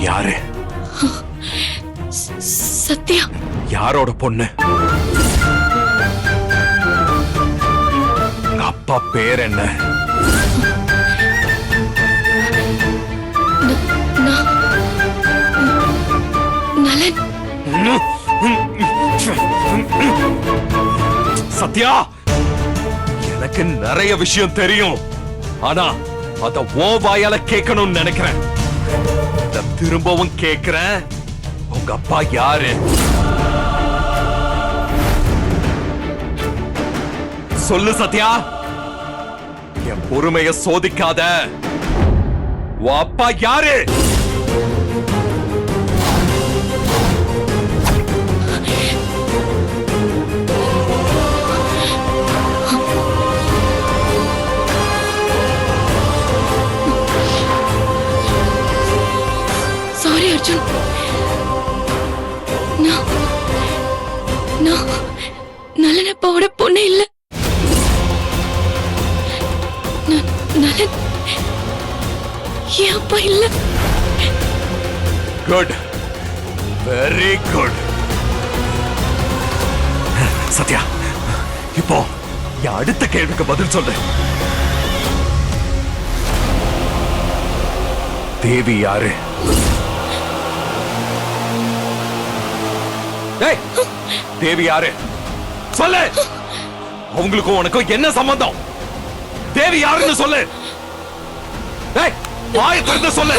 யாரு? சத்யா. யாரோட பொண்ணு? அப்பா பேர் என்ன? நலன். சத்யா, எனக்கு நிறைய விஷயம் தெரியும். ஆனா அத ஓ வாயால கேட்கணும்னு நினைக்கிறேன். திரும்பவும் கேட்கிறேன், உங்க அப்பா யாரு? சொல்லு சத்யா, என் பொறுமைய சோதிக்காத. உன் அப்பா யாரு? சாரி அர்ஜுன். நான் நலன் அப்பாவோட பொண்ணு இல்ல. நலன் என் அப்பா இல்ல. Good, very good. சத்யா, இப்போ என் அடுத்த கேள்விக்கு பதில் சொல்லு. தேவி யாரு? தேவி யாரு? சொல்லு. அவங்களுக்கும் உனக்கும் என்ன சம்பந்தம்? தேவி யாருன்னு சொல்லு. வாயை திறந்து சொல்லு.